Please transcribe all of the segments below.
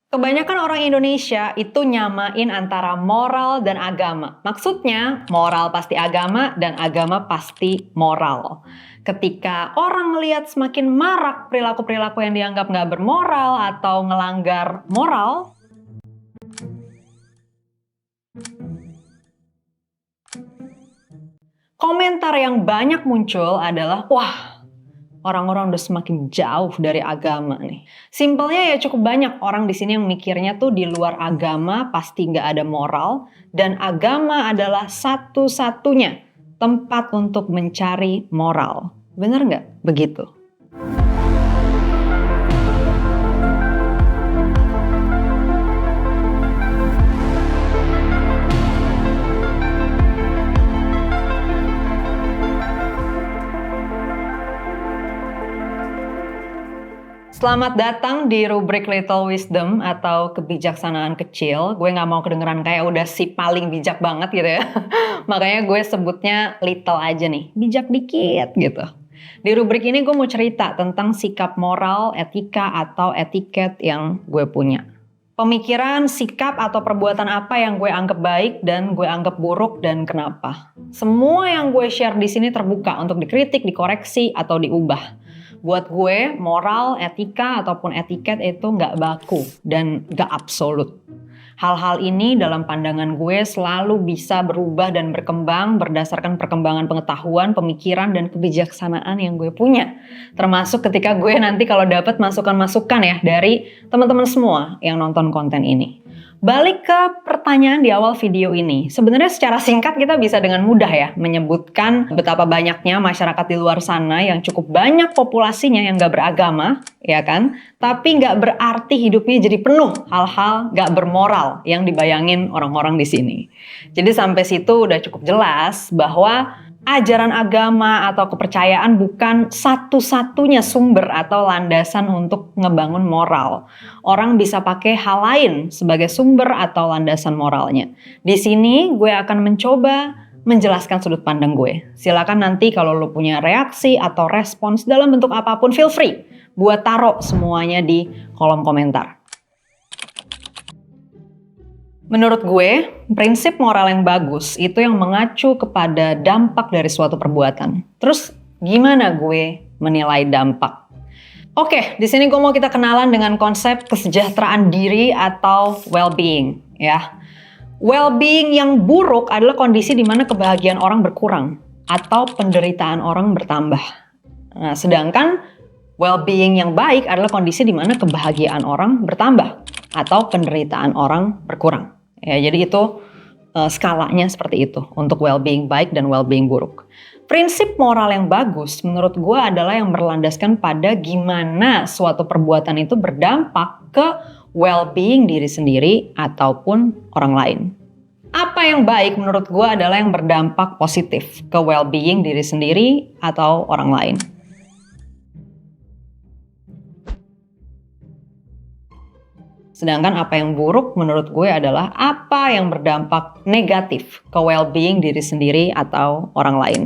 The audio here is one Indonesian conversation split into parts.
Kebanyakan orang Indonesia itu nyamain antara moral dan agama. Maksudnya, moral pasti agama dan agama pasti moral. Ketika orang melihat semakin marak perilaku-perilaku yang dianggap nggak bermoral atau ngelanggar moral, komentar yang banyak muncul adalah, wah, orang-orang udah semakin jauh dari agama nih. Simpelnya ya cukup banyak orang di sini yang mikirnya tuh di luar agama pasti nggak ada moral dan agama adalah satu-satunya tempat untuk mencari moral. Bener nggak begitu? Selamat datang di rubrik Little Wisdom atau kebijaksanaan kecil. Gue nggak mau kedengeran kayak udah si paling bijak banget gitu ya. Makanya gue sebutnya little aja nih, bijak dikit gitu. Di rubrik ini gue mau cerita tentang sikap moral, etika, atau etiket yang gue punya. Pemikiran, sikap, atau perbuatan apa yang gue anggap baik dan gue anggap buruk dan kenapa. Semua yang gue share di sini terbuka untuk dikritik, dikoreksi, atau diubah. Buat gue, moral, etika, ataupun etiket itu nggak baku dan nggak absolut. Hal-hal ini dalam pandangan gue selalu bisa berubah dan berkembang berdasarkan perkembangan pengetahuan, pemikiran, dan kebijaksanaan yang gue punya. Termasuk ketika gue nanti kalau dapat masukan-masukan ya dari teman-teman semua yang nonton konten ini. Balik ke pertanyaan di awal video ini. Sebenarnya secara singkat kita bisa dengan mudah ya menyebutkan betapa banyaknya masyarakat di luar sana yang cukup banyak populasinya yang nggak beragama, ya kan? Tapi nggak berarti hidupnya jadi penuh hal-hal nggak bermoral yang dibayangin orang-orang di sini. Jadi sampai situ udah cukup jelas bahwa ajaran agama atau kepercayaan bukan satu-satunya sumber atau landasan untuk ngebangun moral. Orang bisa pakai hal lain sebagai sumber atau landasan moralnya. Di sini gue akan mencoba menjelaskan sudut pandang gue. Silakan nanti kalau lo punya reaksi atau respons dalam bentuk apapun, feel free buat taruh semuanya di kolom komentar. Menurut gue, prinsip moral yang bagus itu yang mengacu kepada dampak dari suatu perbuatan. Terus gimana gue menilai dampak? Oke, di sini gue mau kita kenalan dengan konsep kesejahteraan diri atau well-being, ya. Well-being yang buruk adalah kondisi di mana kebahagiaan orang berkurang atau penderitaan orang bertambah. Nah, sedangkan well-being yang baik adalah kondisi di mana kebahagiaan orang bertambah atau penderitaan orang berkurang. Ya, jadi itu skalanya seperti itu untuk well-being baik dan well-being buruk. Prinsip moral yang bagus menurut gue adalah yang berlandaskan pada gimana suatu perbuatan itu berdampak ke well-being diri sendiri ataupun orang lain. Apa yang baik menurut gue adalah yang berdampak positif ke well-being diri sendiri atau orang lain. Sedangkan apa yang buruk menurut gue adalah apa yang berdampak negatif ke well-being diri sendiri atau orang lain.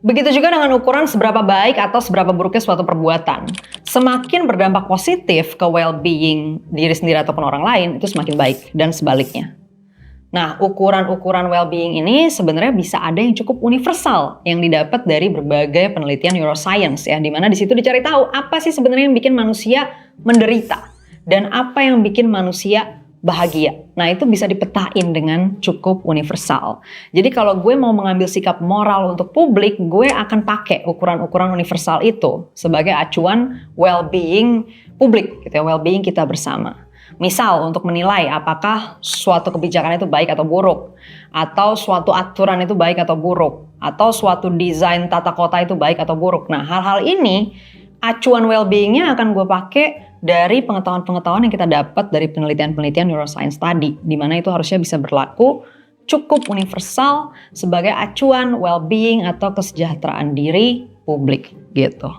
Begitu juga dengan ukuran seberapa baik atau seberapa buruknya suatu perbuatan. Semakin berdampak positif ke well-being diri sendiri ataupun orang lain, itu semakin baik dan sebaliknya. Nah, ukuran-ukuran well-being ini sebenarnya bisa ada yang cukup universal yang didapat dari berbagai penelitian neuroscience ya, di mana di situ dicari tahu apa sih sebenarnya yang bikin manusia menderita dan apa yang bikin manusia bahagia. Nah, itu bisa dipetain dengan cukup universal. Jadi kalau gue mau mengambil sikap moral untuk publik, gue akan pakai ukuran-ukuran universal itu sebagai acuan well-being publik, gitu ya, well-being kita bersama. Misal untuk menilai apakah suatu kebijakan itu baik atau buruk, atau suatu aturan itu baik atau buruk, atau suatu desain tata kota itu baik atau buruk. Nah, hal-hal ini acuan well-beingnya akan gue pakai dari pengetahuan-pengetahuan yang kita dapat dari penelitian-penelitian neuroscience tadi, di mana itu harusnya bisa berlaku cukup universal sebagai acuan well-being atau kesejahteraan diri publik gitu.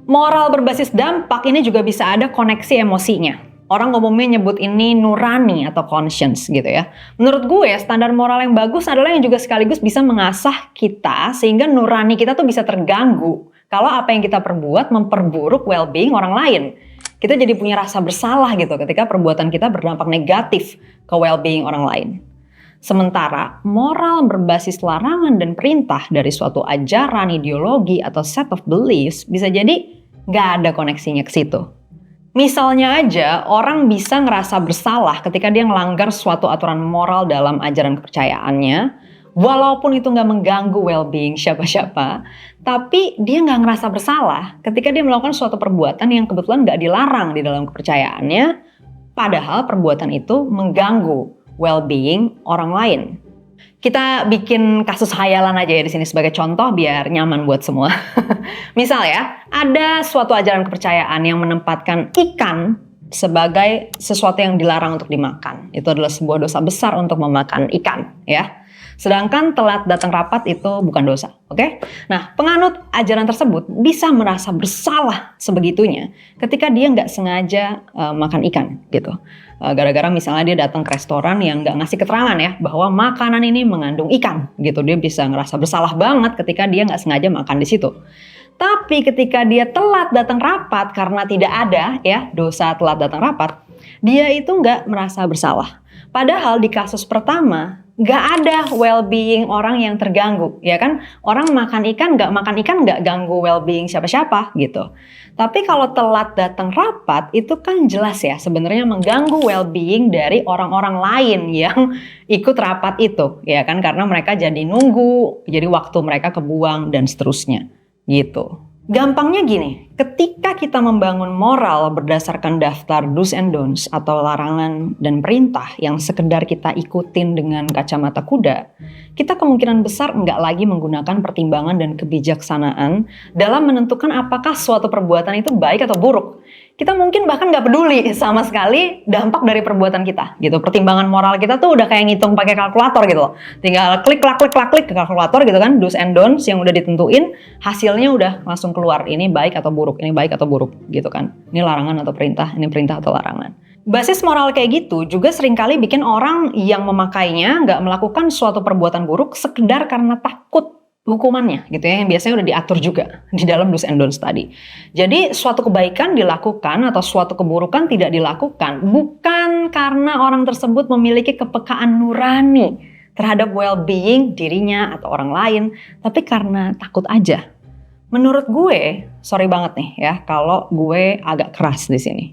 Moral berbasis dampak ini juga bisa ada koneksi emosinya. Orang umumnya nyebut ini nurani atau conscience gitu ya. Menurut gue standar moral yang bagus adalah yang juga sekaligus bisa mengasah kita sehingga nurani kita tuh bisa terganggu kalau apa yang kita perbuat memperburuk well-being orang lain. Kita jadi punya rasa bersalah gitu ketika perbuatan kita berdampak negatif ke well-being orang lain. Sementara moral berbasis larangan dan perintah dari suatu ajaran, ideologi, atau set of beliefs bisa jadi nggak ada koneksinya ke situ. Misalnya aja, orang bisa ngerasa bersalah ketika dia ngelanggar suatu aturan moral dalam ajaran kepercayaannya, walaupun itu nggak mengganggu well-being siapa-siapa, tapi dia nggak ngerasa bersalah ketika dia melakukan suatu perbuatan yang kebetulan nggak dilarang di dalam kepercayaannya, padahal perbuatan itu mengganggu well-being orang lain. Kita bikin kasus hayalan aja ya di sini sebagai contoh biar nyaman buat semua. Misal ya, ada suatu ajaran kepercayaan yang menempatkan ikan sebagai sesuatu yang dilarang untuk dimakan. Itu adalah sebuah dosa besar untuk memakan ikan, ya. Sedangkan telat datang rapat itu bukan dosa, oke? Nah, penganut ajaran tersebut bisa merasa bersalah sebegitunya ketika dia nggak sengaja makan ikan, gitu. Gara-gara misalnya dia datang ke restoran yang nggak ngasih keterangan ya bahwa makanan ini mengandung ikan, gitu. Dia bisa ngerasa bersalah banget ketika dia nggak sengaja makan di situ. Tapi ketika dia telat datang rapat karena tidak ada ya dosa telat datang rapat, dia itu nggak merasa bersalah. Padahal di kasus pertama nggak ada well-being orang yang terganggu, ya kan? Orang makan ikan nggak ganggu well-being siapa-siapa gitu. Tapi kalau telat datang rapat itu kan jelas ya sebenarnya mengganggu well-being dari orang-orang lain yang ikut rapat itu, ya kan? Karena mereka jadi nunggu, jadi waktu mereka kebuang dan seterusnya gitu. Gampangnya gini, ketika kita membangun moral berdasarkan daftar do's and don'ts atau larangan dan perintah yang sekedar kita ikutin dengan kacamata kuda, kita kemungkinan besar nggak lagi menggunakan pertimbangan dan kebijaksanaan dalam menentukan apakah suatu perbuatan itu baik atau buruk. Kita mungkin bahkan nggak peduli sama sekali dampak dari perbuatan kita, gitu. Pertimbangan moral kita tuh udah kayak ngitung pakai kalkulator gitu loh. Tinggal klik ke kalkulator gitu kan, do's and don'ts yang udah ditentuin, hasilnya udah langsung keluar. Ini baik atau buruk, ini baik atau buruk gitu kan. Ini larangan atau perintah, ini perintah atau larangan. Basis moral kayak gitu juga seringkali bikin orang yang memakainya nggak melakukan suatu perbuatan buruk sekedar karena takut hukumannya gitu ya, yang biasanya udah diatur juga di dalam do's and don'ts tadi. Jadi suatu kebaikan dilakukan atau suatu keburukan tidak dilakukan bukan karena orang tersebut memiliki kepekaan nurani terhadap well-being dirinya atau orang lain, tapi karena takut aja. Menurut gue, sorry banget nih ya kalau gue agak keras di sini.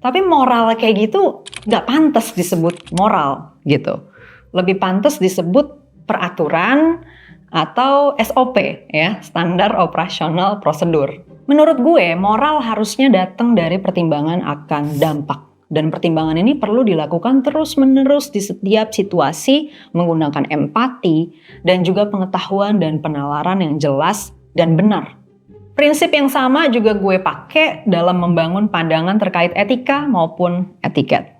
Tapi moral kayak gitu nggak pantas disebut moral gitu. Lebih pantas disebut peraturan atau SOP ya, standar operasional prosedur. Menurut gue, moral harusnya datang dari pertimbangan akan dampak. Dan pertimbangan ini perlu dilakukan terus-menerus di setiap situasi menggunakan empati dan juga pengetahuan dan penalaran yang jelas dan benar. Prinsip yang sama juga gue pakai dalam membangun pandangan terkait etika maupun etiket.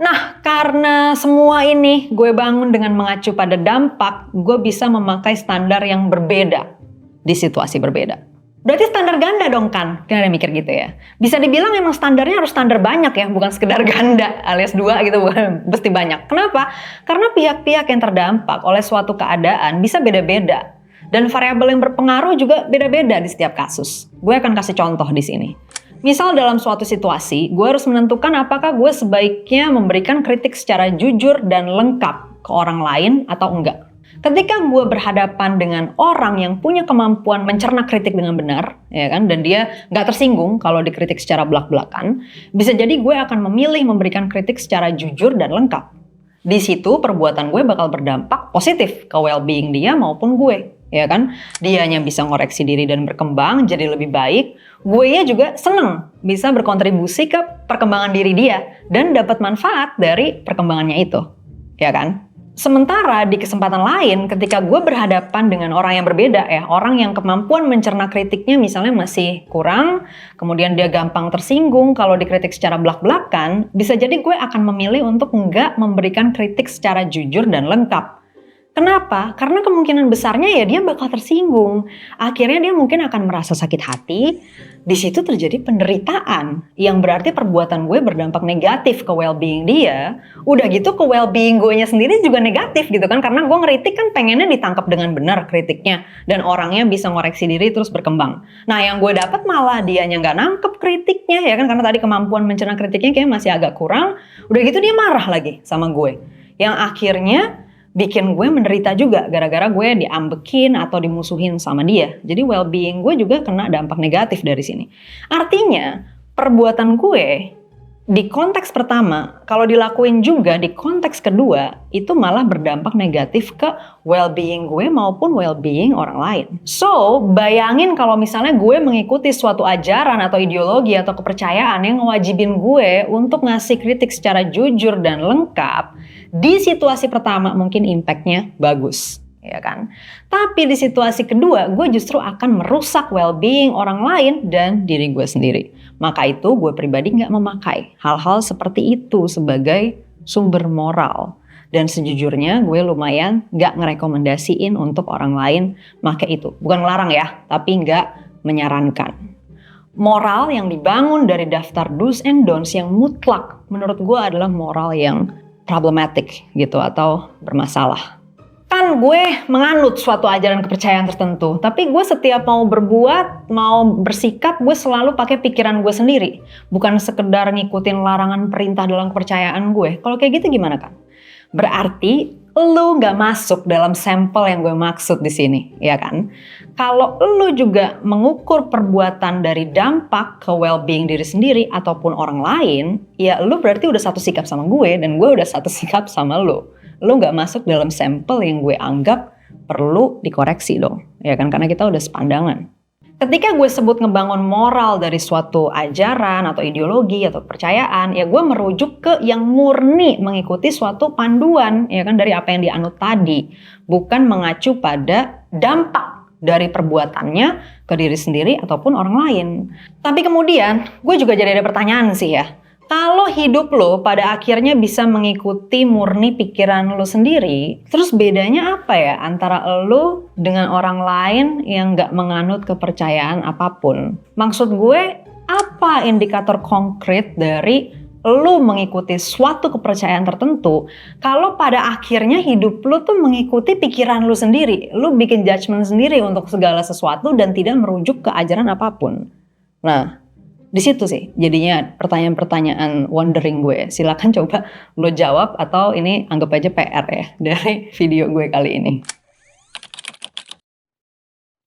Nah, karena semua ini gue bangun dengan mengacu pada dampak, gue bisa memakai standar yang berbeda di situasi berbeda. Berarti standar ganda dong kan? Kalian ada mikir gitu ya? Bisa dibilang emang standarnya harus standar banyak ya, bukan sekedar ganda alias 2 gitu, bukan mesti banyak. Kenapa? Karena pihak-pihak yang terdampak oleh suatu keadaan bisa beda-beda. Dan variabel yang berpengaruh juga beda-beda di setiap kasus. Gue akan kasih contoh di sini. Misal dalam suatu situasi, gue harus menentukan apakah gue sebaiknya memberikan kritik secara jujur dan lengkap ke orang lain atau enggak. Ketika gue berhadapan dengan orang yang punya kemampuan mencerna kritik dengan benar, ya kan, dan dia nggak tersinggung kalau dikritik secara belak-belakan, bisa jadi gue akan memilih memberikan kritik secara jujur dan lengkap. Di situ perbuatan gue bakal berdampak positif ke well-being dia maupun gue. Ya kan, dianya bisa ngoreksi diri dan berkembang jadi lebih baik, guenya juga seneng bisa berkontribusi ke perkembangan diri dia dan dapat manfaat dari perkembangannya itu, ya kan? Sementara di kesempatan lain ketika gue berhadapan dengan orang yang berbeda ya, orang yang kemampuan mencerna kritiknya misalnya masih kurang, kemudian dia gampang tersinggung kalau dikritik secara belak-belakan, bisa jadi gue akan memilih untuk nggak memberikan kritik secara jujur dan lengkap. Kenapa? Karena kemungkinan besarnya ya dia bakal tersinggung. Akhirnya dia mungkin akan merasa sakit hati. Di situ terjadi penderitaan, yang berarti perbuatan gue berdampak negatif ke well-being dia. Udah gitu ke well-being gue nya sendiri juga negatif gitu kan. Karena gue ngeritik kan pengennya ditangkap dengan benar kritiknya. Dan orangnya bisa ngoreksi diri terus berkembang. Nah yang gue dapat malah dianya nggak nangkep kritiknya ya kan. Karena tadi kemampuan mencerna kritiknya kayaknya masih agak kurang. Udah gitu dia marah lagi sama gue. Yang akhirnya bikin gue menderita juga gara-gara gue diambekin atau dimusuhin sama dia. Jadi well-being gue juga kena dampak negatif dari sini. Artinya perbuatan gue di konteks pertama, kalau dilakuin juga di konteks kedua, itu malah berdampak negatif ke well-being gue maupun well-being orang lain. So, bayangin kalau misalnya gue mengikuti suatu ajaran atau ideologi atau kepercayaan yang ngewajibin gue untuk ngasih kritik secara jujur dan lengkap. Di situasi pertama mungkin impact-nya bagus, ya kan? Tapi di situasi kedua, gue justru akan merusak well-being orang lain dan diri gue sendiri. Maka itu gue pribadi nggak memakai hal-hal seperti itu sebagai sumber moral. Dan sejujurnya gue lumayan nggak ngerekomendasiin untuk orang lain pakai itu. Bukan melarang ya, tapi nggak menyarankan. Moral yang dibangun dari daftar do's and don'ts yang mutlak menurut gue adalah moral yang problematic gitu atau bermasalah. Kan gue menganut suatu ajaran kepercayaan tertentu, tapi gue setiap mau berbuat, mau bersikap, gue selalu pakai pikiran gue sendiri. Bukan sekedar ngikutin larangan perintah dalam kepercayaan gue. Kalau kayak gitu gimana kan? Berarti lu gak masuk dalam sampel yang gue maksud di sini, ya kan? Kalau lu juga mengukur perbuatan dari dampak ke well-being diri sendiri ataupun orang lain, ya lu berarti udah satu sikap sama gue dan gue udah satu sikap sama lu. Lu gak masuk dalam sampel yang gue anggap perlu dikoreksi dong, ya kan? Karena kita udah sepandangan. Ketika gue sebut ngebangun moral dari suatu ajaran atau ideologi atau kepercayaan, ya gue merujuk ke yang murni mengikuti suatu panduan, ya kan, dari apa yang dianut tadi. Bukan mengacu pada dampak dari perbuatannya ke diri sendiri ataupun orang lain. Tapi kemudian gue juga jadi ada pertanyaan sih ya. Kalau hidup lo pada akhirnya bisa mengikuti murni pikiran lo sendiri, terus bedanya apa ya antara lo dengan orang lain yang gak menganut kepercayaan apapun? Maksud gue, apa indikator konkret dari lo mengikuti suatu kepercayaan tertentu kalau pada akhirnya hidup lo tuh mengikuti pikiran lo sendiri, lo bikin judgement sendiri untuk segala sesuatu dan tidak merujuk ke ajaran apapun? Nah, di situ sih jadinya pertanyaan-pertanyaan wondering gue. Silakan coba lo jawab atau ini anggap aja PR ya dari video gue kali ini.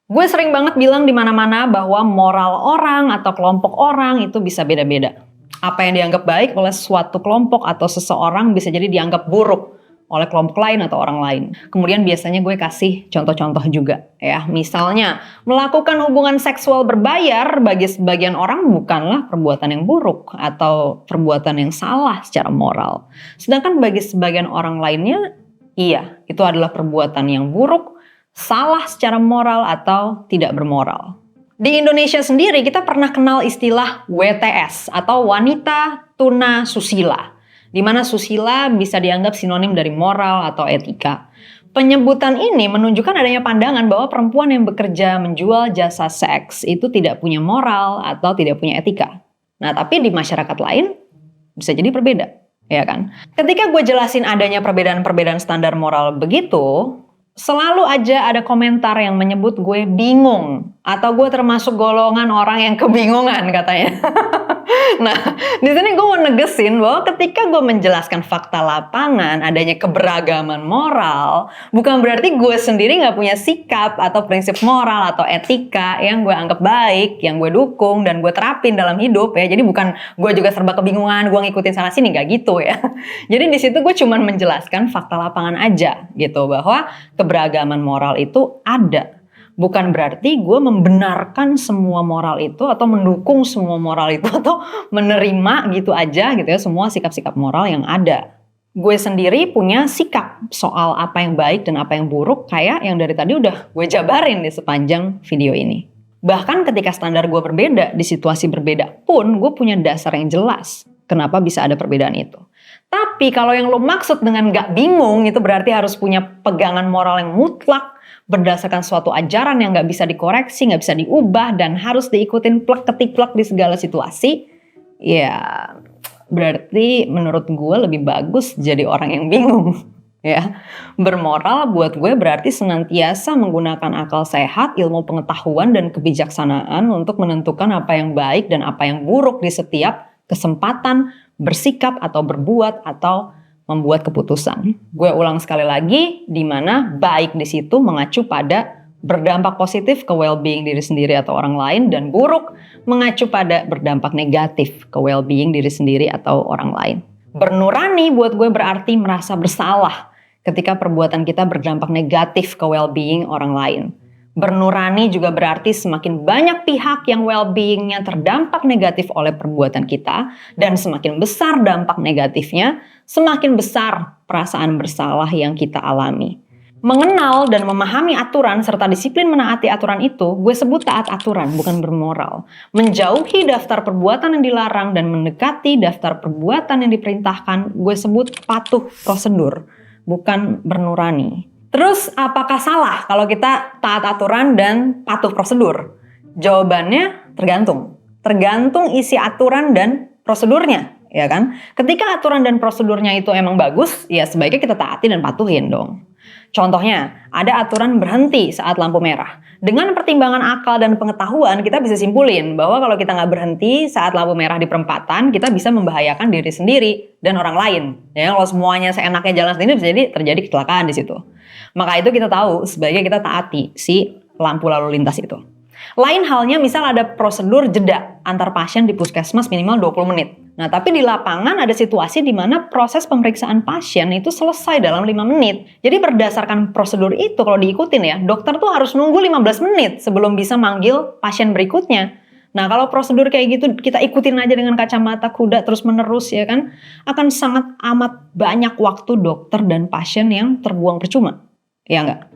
Gue sering banget bilang di mana-mana bahwa moral orang atau kelompok orang itu bisa beda-beda. Apa yang dianggap baik oleh suatu kelompok atau seseorang bisa jadi dianggap buruk oleh kelompok lain atau orang lain. Kemudian biasanya gue kasih contoh-contoh juga ya. Misalnya, melakukan hubungan seksual berbayar bagi sebagian orang bukanlah perbuatan yang buruk atau perbuatan yang salah secara moral. Sedangkan bagi sebagian orang lainnya, iya, itu adalah perbuatan yang buruk, salah secara moral atau tidak bermoral. Di Indonesia sendiri kita pernah kenal istilah WTS atau wanita tuna susila. Di mana susila bisa dianggap sinonim dari moral atau etika. Penyebutan ini menunjukkan adanya pandangan bahwa perempuan yang bekerja menjual jasa seks itu tidak punya moral atau tidak punya etika. Nah, tapi di masyarakat lain bisa jadi berbeda, ya kan? Ketika gue jelasin adanya perbedaan-perbedaan standar moral begitu, selalu aja ada komentar yang menyebut gue bingung atau gue termasuk golongan orang yang kebingungan katanya. Nah, di sini gue mau negesin bahwa ketika gue menjelaskan fakta lapangan, adanya keberagaman moral, bukan berarti gue sendiri nggak punya sikap atau prinsip moral atau etika yang gue anggap baik, yang gue dukung dan gue terapin dalam hidup ya. Jadi bukan gue juga serba kebingungan, gue ngikutin sana sini, nggak gitu ya. Jadi di situ gue cuman menjelaskan fakta lapangan aja gitu bahwa keberagaman moral itu ada. Bukan berarti gue membenarkan semua moral itu atau mendukung semua moral itu atau menerima gitu aja gitu ya semua sikap-sikap moral yang ada. Gue sendiri punya sikap soal apa yang baik dan apa yang buruk kayak yang dari tadi udah gue jabarin di sepanjang video ini. Bahkan ketika standar gue berbeda di situasi berbeda pun gue punya dasar yang jelas kenapa bisa ada perbedaan itu. Tapi kalau yang lo maksud dengan nggak bingung, itu berarti harus punya pegangan moral yang mutlak, berdasarkan suatu ajaran yang nggak bisa dikoreksi, nggak bisa diubah, dan harus diikutin plek-ketiplek di segala situasi. Ya, berarti menurut gue lebih bagus jadi orang yang bingung. Ya, bermoral buat gue berarti senantiasa menggunakan akal sehat, ilmu pengetahuan, dan kebijaksanaan untuk menentukan apa yang baik dan apa yang buruk di setiap kesempatan bersikap atau berbuat atau membuat keputusan. Gue ulang sekali lagi, di mana baik di situ mengacu pada berdampak positif ke well-being diri sendiri atau orang lain, dan buruk mengacu pada berdampak negatif ke well-being diri sendiri atau orang lain. Bernurani buat gue berarti merasa bersalah ketika perbuatan kita berdampak negatif ke well-being orang lain. Bernurani juga berarti semakin banyak pihak yang well-beingnya terdampak negatif oleh perbuatan kita, dan semakin besar dampak negatifnya, semakin besar perasaan bersalah yang kita alami. Mengenal dan memahami aturan serta disiplin menaati aturan itu, gue sebut taat aturan, bukan bermoral. Menjauhi daftar perbuatan yang dilarang dan mendekati daftar perbuatan yang diperintahkan, gue sebut patuh prosedur, bukan bernurani. Terus apakah salah kalau kita taat aturan dan patuh prosedur? Jawabannya tergantung. Tergantung isi aturan dan prosedurnya, ya kan? Ketika aturan dan prosedurnya itu emang bagus, ya sebaiknya kita taati dan patuhin dong. Contohnya, ada aturan berhenti saat lampu merah. Dengan pertimbangan akal dan pengetahuan, kita bisa simpulin bahwa kalau kita nggak berhenti saat lampu merah di perempatan, kita bisa membahayakan diri sendiri dan orang lain. Ya, kalau semuanya seenaknya jalan sendiri, bisa jadi terjadi kecelakaan di situ. Maka itu kita tahu, sebaiknya kita taati si lampu lalu lintas itu. Lain halnya misal ada prosedur jeda antar pasien di puskesmas minimal 20 menit. Nah, tapi di lapangan ada situasi di mana proses pemeriksaan pasien itu selesai dalam 5 menit. Jadi berdasarkan prosedur itu kalau diikutin ya, dokter tuh harus nunggu 15 menit sebelum bisa manggil pasien berikutnya. Nah, kalau prosedur kayak gitu kita ikutin aja dengan kacamata kuda terus menerus ya kan, akan sangat amat banyak waktu dokter dan pasien yang terbuang percuma. Ya enggak?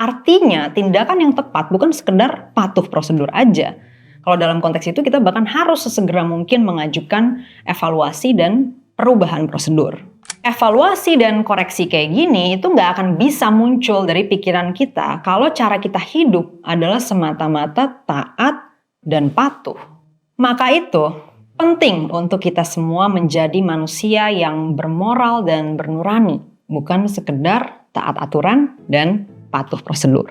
Artinya tindakan yang tepat bukan sekedar patuh prosedur aja. Kalau dalam konteks itu kita bahkan harus sesegera mungkin mengajukan evaluasi dan perubahan prosedur. Evaluasi dan koreksi kayak gini itu nggak akan bisa muncul dari pikiran kita kalau cara kita hidup adalah semata-mata taat dan patuh. Maka itu penting untuk kita semua menjadi manusia yang bermoral dan bernurani, bukan sekedar taat aturan dan patuh prosedur.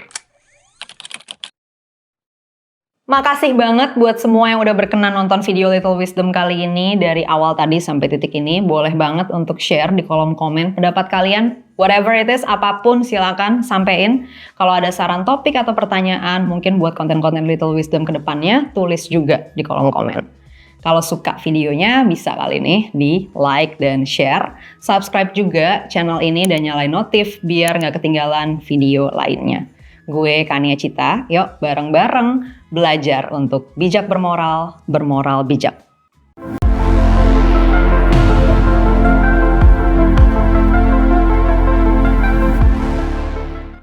Makasih banget buat semua yang udah berkenan nonton video Little Wisdom kali ini dari awal tadi sampai titik ini. Boleh banget untuk share di kolom komen pendapat kalian. Whatever it is, apapun silakan sampein. Kalau ada saran topik atau pertanyaan mungkin buat konten-konten Little Wisdom ke depannya, tulis juga di kolom komen. Kalau suka videonya bisa kali ini di like dan share. Subscribe juga channel ini dan nyalain notif biar nggak ketinggalan video lainnya. Gue Kania Cita, yuk bareng-bareng belajar untuk bijak bermoral, bermoral bijak.